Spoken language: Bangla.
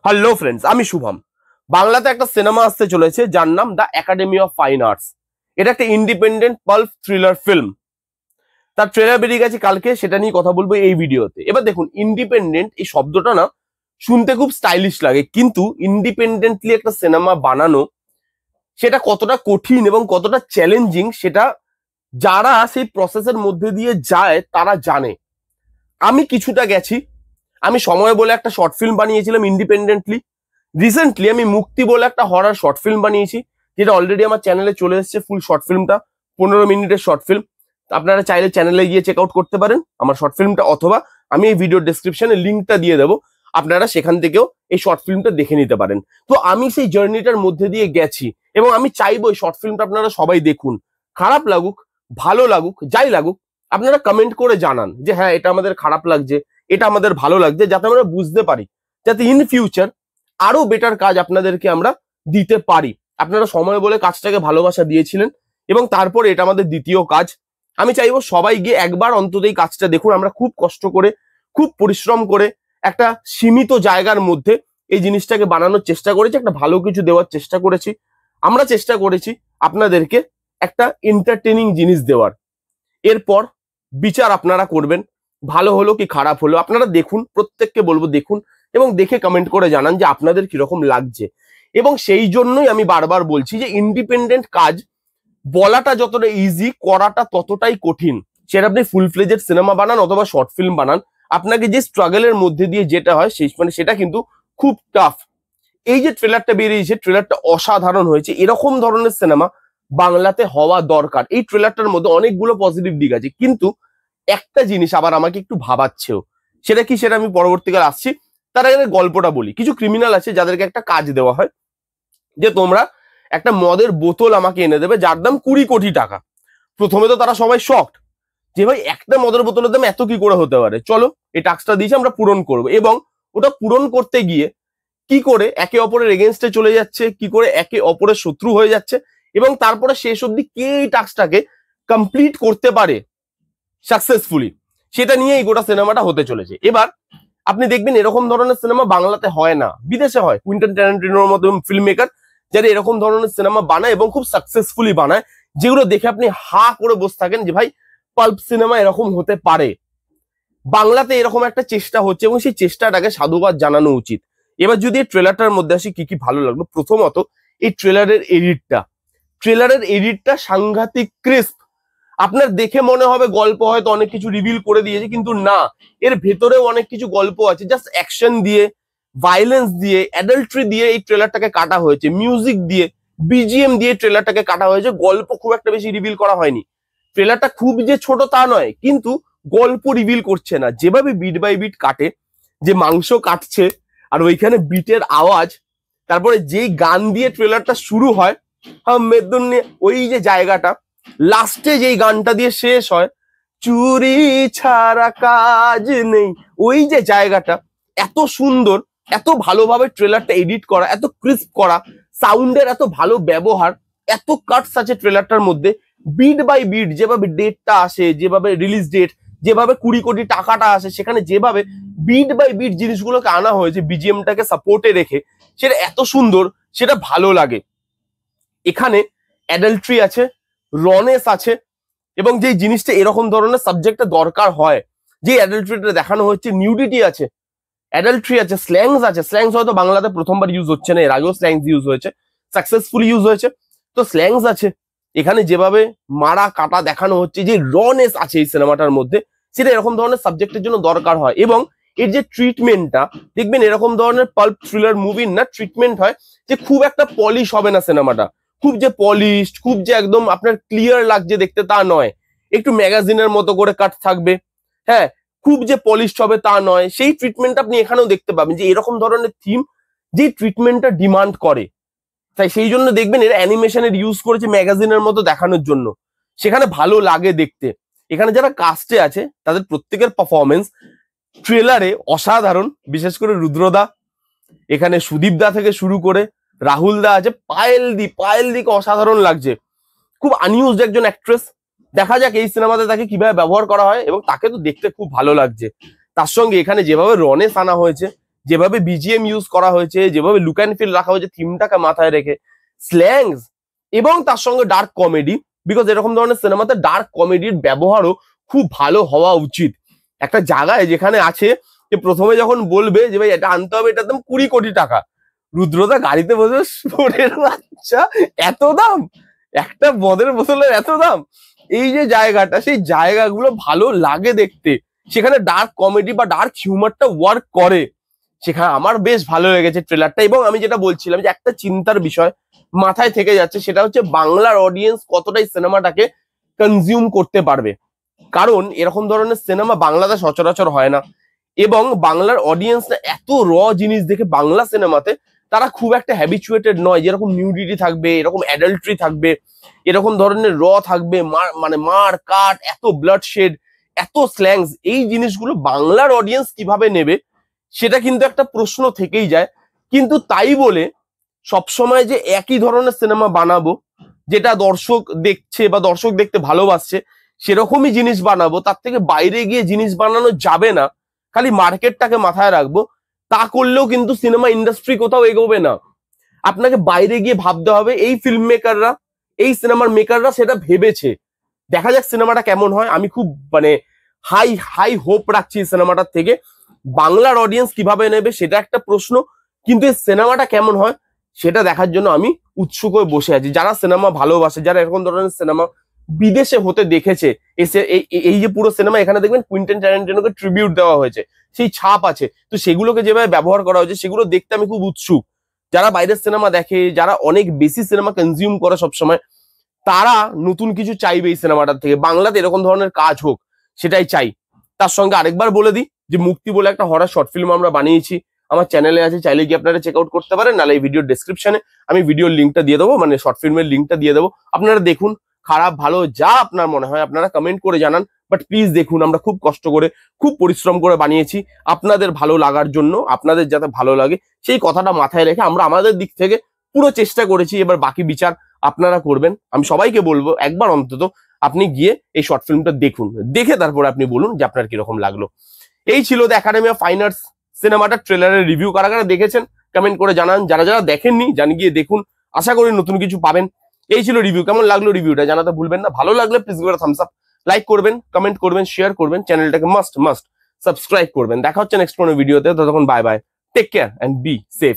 হ্যালো ফ্রেন্ডস, আমি শুভম। বাংলাতে একটা সিনেমা আসতে চলেছে যার নাম the academy of fine arts. এটা একটা ইন্ডিপেন্ডেন্ট পাল্প থ্রিলার ফিল্ম। তার ট্রেলার বেরিয়ে গেছে কালকে, সেটা নিয়ে কথা বলবো এই ভিডিওতে। এবার দেখুন, ইন্ডিপেন্ডেন্ট এই শব্দটা না শুনতে খুব স্টাইলিশ লাগে, কিন্তু ইন্ডিপেন্ডেন্টলি একটা সিনেমা বানানো সেটা কতটা কঠিন এবং কতটা চ্যালেঞ্জিং সেটা যারা সেই প্রসেসের মধ্যে দিয়ে যায় তারা জানে। আমি কিছুটা গেছি। আমি সময় বলে একটা শর্ট ফিল্ম বানিয়েছিলাম ইন্ডিপেন্ডেন্টলি। রিসেন্টলি আমি মুক্তি বলে একটা হরর শর্ট ফিল্ম বানিয়েছি, যেটা অলরেডি আমার চ্যানেলে চলে এসেছে। ফুল শর্ট ফিল্মটা 15 মিনিটের শর্ট ফিল্ম। আপনারা চাইলে চ্যানেলে গিয়ে চেক আউট করতে পারেন আমার শর্ট ফিল্মটা, অথবা আমি এই ভিডিও ডেসক্রিপশনে লিঙ্কটা দিয়ে দেবো, আপনারা সেখান থেকেও এই শর্ট ফিল্মটা দেখে নিতে পারেন। তো আমি সেই জার্নিটার মধ্যে দিয়ে গেছি এবং আমি চাইবো এই শর্ট ফিল্মটা আপনারা সবাই দেখুন। খারাপ লাগুক, ভালো লাগুক, যাই লাগুক, আপনারা কমেন্ট করে জানান যে হ্যাঁ এটা আমাদের খারাপ লাগছে, এটা আমাদের ভালো লাগছে, যাতে আমরা বুঝতে পারি, যাতে ইন ফিউচার আরো বেটার কাজ আপনাদেরকে আমরা দিতে পারি। আপনারা সময় বলে কাজটাকে ভালোবাসা দিয়েছিলেন এবং তারপরে এটা আমাদের দ্বিতীয় কাজ। আমি চাইবো সবাই গিয়ে একবার অন্তত এই কাজটা দেখুন। আমরা খুব কষ্ট করে, খুব পরিশ্রম করে একটা সীমিত জায়গার মধ্যে এই জিনিসটাকে বানানোর চেষ্টা করেছি, একটা ভালো কিছু দেওয়ার চেষ্টা করেছি। আমরা চেষ্টা করেছি আপনাদেরকে একটা এন্টারটেনিং জিনিস দেওয়ার। এরপর বিচার আপনারা করবেন, ভালো হলো কি খারাপ হলো। আপনারা দেখুন, প্রত্যেককে বলবো দেখুন এবং দেখে কমেন্ট করে জানান যে আপনাদের কিরকম লাগছে। এবং সেই জন্যই আমি বারবার বলছি যে ইন্ডিপেন্ডেন্ট কাজ বলাটা যতটা ইজি, করাটা ততটাই কঠিন। সেটা আপনি ফুল ফ্লেজেড সিনেমা বানান অথবা শর্ট ফিল্ম বানান, আপনাকে যে স্ট্রাগলের মধ্যে দিয়ে যেটা হয় সেই সেটা কিন্তু খুব টাফ। এই যে ট্রেলারটা বেরিয়েছে, ট্রেলারটা অসাধারণ হয়েছে। এরকম ধরনের সিনেমা বাংলাতে হওয়া দরকার। এই ট্রেলারটার মধ্যে অনেকগুলো পজিটিভ দিক আছে, কিন্তু একটা জিনিস আবার আমাকে একটু ভাবাচ্ছেও। সেটা কি, সেটা আমি পরবর্তীকালে আসছি। তার আগে গল্পটা বলি। কিছু ক্রিমিনাল আছে যাদেরকে একটা কাজ দেওয়া হয় যে তোমরা একটা মদের বোতল আমাকে এনে দেবে যার দাম 20 কোটি টাকা। প্রথমে তো তারা সবাই শকড যে ভাই একটা মদের বোতলের দাম এত কি করে হতে পারে, চলো এই টাস্কটা দিয়েছি আমরা পূরণ করবো। এবং ওটা পূরণ করতে গিয়ে কি করে একে অপরের এগেনস্টে চলে যাচ্ছে, কি করে একে অপরের শত্রু হয়ে যাচ্ছে, এবং তারপরে শেষ অব্দি কে এই টাস্কটাকে কমপ্লিট করতে পারে সাকসেসফুলি, সেটা নিয়ে এই গোটা সিনেমাটা হতে চলেছে। এবার আপনি দেখবেন এরকম ধরনের সিনেমা বাংলাতে হয় না, বিদেশে হয়। কুইন্টন ট্যারান্টিনোর মতো ফিল্ম মেকার যারা এরকম ধরনের সিনেমা বানায় এবং খুব সাকসেসফুলি বানায়, যেগুলো দেখে আপনি হা করে বসে থাকেন যে ভাই পাল্প সিনেমা এরকম হতে পারে। বাংলাতে এরকম একটা চেষ্টা হচ্ছে এবং সেই চেষ্টাটাকে সাধুবাদ জানানো উচিত। এবার যদি এই ট্রেলারটার মধ্যে আসি, কি কি ভালো লাগলো। প্রথমত এই ট্রেলারের এডিটটা সাংঘাতিক ক্রিস্প। আপনার দেখে মনে হবে গল্প হয়তো অনেক কিছু রিভিল করে দিয়েছে, কিন্তু না, এর ভেতরেও অনেক কিছু গল্প আছে। জাস্ট অ্যাকশন দিয়ে, ভায়োলেন্স দিয়ে, অ্যাডাল্ট্রি দিয়ে এই ট্রেলারটাকে কাটা হয়েছে, মিউজিক দিয়ে, বিজিএম দিয়ে ট্রেলারটাকে কাটা হয়েছে। গল্প খুব একটা বেশি রিভিল করা হয়নি। ট্রেলারটা খুব যে ছোট তা নয়, কিন্তু গল্প রিভিল করছে না। যেভাবে বিট বাই বিট কাটে, যে মাংস কাটছে আর ওইখানে বিটের আওয়াজ, তারপরে যেই গান দিয়ে ট্রেলারটা শুরু হয়, ওই যে জায়গাটা, লাস্টে যেই গানটা দিয়ে শেষ হয়, চুরি ছাড়া কাজ নেই, ওই যে জায়গাটা এত সুন্দর, এত ভালোভাবে ট্রেলারটা এডিট করা, এত ক্রিস্প করা, সাউন্ডের এত ভালো ব্যবহার, এত কাটস আছে ট্রেলারটার মধ্যে। বিট বাই বিট যেভাবে ডেটটা আসে, যেভাবে রিলিজ ডেট, যেভাবে 20 কোটি টাকাটা আসে, সেখানে যেভাবে বিট বাই বিট জিনিসগুলোকে আনা হয়েছে বিজিএমটাকে সাপোর্টে রেখে, সেটা এত সুন্দর, সেটা ভালো লাগে। এখানে অ্যাডাল্ট্রি আছে, রনেস আছে, এবং যে জিনিসটা এরকম ধরনের সাবজেক্টে দরকার হয়, যে অ্যাডাল্ট্রিটা দেখানো হচ্ছে, নিউডিটি আছে, অ্যাডাল্ট্রি আছে, স্ল্যাংস আছে। স্ল্যাংস হয়তো বাংলাতে প্রথমবার ইউজ হচ্ছে না, এর আগেও স্ল্যাংস ইউজ হয়েছে, সাকসেসফুলি ইউজ হয়েছে। তো স্ল্যাংস আছে এখানে, যেভাবে মারা কাটা দেখানো হচ্ছে, যে রনেস আছে এই সিনেমাটার মধ্যে, সেটা এরকম ধরনের সাবজেক্টের জন্য দরকার হয়। এবং এর যে ট্রিটমেন্টটা দেখবেন, এরকম ধরনের পাল্প থ্রিলার মুভির না ট্রিটমেন্ট হয় যে খুব একটা পলিশ হবে না সিনেমাটা, খুব যে পলিশড, খুব যে একদম আপনার ক্লিয়ার লাগছে দেখতে তা নয়। একটু ম্যাগাজিনের মতো করে কাট থাকবে, হ্যাঁ, খুব যে পলিশড হবে তা নয়। সেই ট্রিটমেন্ট আপনি এখানেও দেখতে পাবেন, যে এরকম ধরনের থিম যে ট্রিটমেন্টটা ডিমান্ড করে। তাই সেই জন্য দেখবেন এরা অ্যানিমেশনের ইউজ করেছে ম্যাগাজিনের মতো দেখানোর জন্য, সেখানে ভালো লাগে দেখতে। এখানে যারা কাস্টে আছে তাদের প্রত্যেকের পারফরমেন্স ট্রেলারে অসাধারণ, বিশেষ করে রুদ্রদা, এখানে সুদীপ দা থেকে শুরু করে রাহুল দা আছে, পায়েলদিকে অসাধারণ লাগছে। খুব আনইউজড একজন অ্যাক্ট্রেস। দেখা যাক এই সিনেমাতে তাকে কিভাবে ব্যবহার করা হয়, এবং তাকে তো দেখতে খুব ভালো লাগছে। তার সঙ্গে এখানে যেভাবে রনেস আনা হয়েছে, যেভাবে বিজিএম ইউজ করা হয়েছে, যেভাবে লুক অ্যান্ড ফিল রাখা হয়েছে থিমটাকে মাথায় রেখে, স্ল্যাংস এবং তার সঙ্গে ডার্ক কমেডি, বিকজ এরকম ধরনের সিনেমাতে ডার্ক কমেডির ব্যবহারও খুব ভালো হওয়া উচিত। একটা জায়গায় যেখানে আছে যে প্রথমে যখন বলবে যে ভাই এটা আনতে হবে, এটার দাম 20 কোটি টাকা, রুদ্রদা গাড়িতে বসে সোরের বাচ্চা এত দাম, একটা মদের বোতলের এত দাম, এই যে জায়গাটা, সেই জায়গাগুলো ভালো লাগে দেখতে, সেখানে ডার্ক কমেডি বা ডার্ক হিউমারটা ওয়ার্ক করে, সেখানে আমার বেশ ভালো লেগেছে ট্রেলারটা। এবং আমি যেটা বলছিলাম যে একটা চিন্তার বিষয় মাথায় থেকে যাচ্ছে, সেটা হচ্ছে বাংলার অডিয়েন্স কতটাই সিনেমাটাকে কনজিউম করতে পারবে, কারণ এরকম ধরনের সিনেমা বাংলাদেশ সচরাচর হয় না, এবং বাংলার অডিয়েন্সরা এত র জিনিস দেখে বাংলা সিনেমাতে তারা খুব একটা হ্যাবিচুয়েটেড নয়, যেরকম নিউডিটি থাকবে, এরকম অ্যাডাল্ট্রি থাকবে, এরকম ধরনের র থাকবে, মানে মার কাট, এত ব্লাড শেড, এত স্ল্যাংস, এই জিনিসগুলো বাংলার অডিয়েন্স কিভাবে নেবে সেটা কিন্তু একটা প্রশ্ন থেকেই যায়। কিন্তু তাই বলে সবসময় যে একই ধরনের সিনেমা বানাবো যেটা দর্শক দেখছে বা দর্শক দেখতে ভালোবাসছে সেরকমই জিনিস বানাবো, তার থেকে বাইরে গিয়ে জিনিস বানানো যাবে না, খালি মার্কেটটাকে মাথায় রাখবো, তা করলেও কিন্তু সিনেমা ইন্ডাস্ট্রি কোথাও এগোবে না। আপনাকে বাইরে গিয়ে ভাবতে হবে, এই ফিল্ম মেকাররা, এই সিনেমার মেকাররা সেটা ভেবেছে। দেখা যাক সিনেমাটা কেমন হয়। আমি খুব মানে হাই হাই হোপ রাখছি সিনেমাটার থেকে। বাংলার অডিয়েন্স কিভাবে নেবে সেটা একটা প্রশ্ন, কিন্তু এই সিনেমাটা কেমন হয় সেটা দেখার জন্য আমি উৎসুক হয়ে বসে আছি। যারা সিনেমা ভালোবাসে, যারা এরকম ধরনের সিনেমা বিদেশে হতে দেখেছে, এসে এই যে পুরো সিনেমা, এখানে দেখবেন কুইন্টেন ট্যারান্টিনোকে ট্রিবিউট দেওয়া হয়েছে, সেই ছাপ আছে, তো সেগুলোকে যেভাবে ব্যবহার করা হয়েছে সেগুলো দেখতে আমি খুব উৎসুক। যারা বাইরের সিনেমা দেখে, যারা অনেক বেশি সিনেমা কনজিউম করে সবসময়, তারা নতুন কিছু চাইবে এই সিনেমাটার থেকে, বাংলাতে এরকম ধরনের কাজ হোক সেটাই চাই। তার সঙ্গে আরেকবার বলে দিই যে মুক্তি বলে একটা হরর শর্ট ফিল্ম আমরা বানিয়েছি, আমার চ্যানেলে আছে, চাইলে গিয়ে আপনারা চেক আউট করতে পারেন, নাহলে এই ভিডিওর ডেসক্রিপশনে আমি ভিডিওর লিঙ্কটা দিয়ে দেবো, মানে শর্ট ফিল্মের লিঙ্কটা দিয়ে দেবো, আপনারা দেখুন। খারাপ ভালো যা আপনার মনে হয় আপনারা কমেন্ট করে জানান, বাট প্লিজ দেখুন, আমরা খুব কষ্ট করে, খুব পরিশ্রম করে বানিয়েছি আপনাদের ভালো লাগার জন্য, আপনাদের যাতে ভালো লাগে সেই কথাটা মাথায় রেখে আমরা আমাদের দিক থেকে পুরো চেষ্টা করেছি। এবার বাকি বিচার আপনারা করবেন। আমি সবাইকে বলবো একবার অন্তত আপনি গিয়ে এই শর্ট ফিল্মটা দেখুন, দেখে তারপরে আপনি বলুন যে আপনার কিরকম লাগলো। এই ছিল the academy of fine arts সিনেমাটার ট্রেলারের রিভিউ। কারা কারা দেখেছেন কমেন্ট করে জানান, যারা যারা দেখেননি জানি গিয়ে দেখুন, আশা করি নতুন কিছু পাবেন। এই ছিল রিভিউ, কেমন লাগলো রিভিউটা জানাতে ভুলবেন না। ভালো লাগলে প্লিজ করে থামস আপ, লাইক করবেন, কমেন্ট করবেন, শেয়ার করবেন, চ্যানেলটাকে মাস্ট সাবস্ক্রাইব করবেন। দেখা হচ্ছে নেক্সট কোনো ভিডিওতে, ততক্ষণ bye bye, take care and be safe.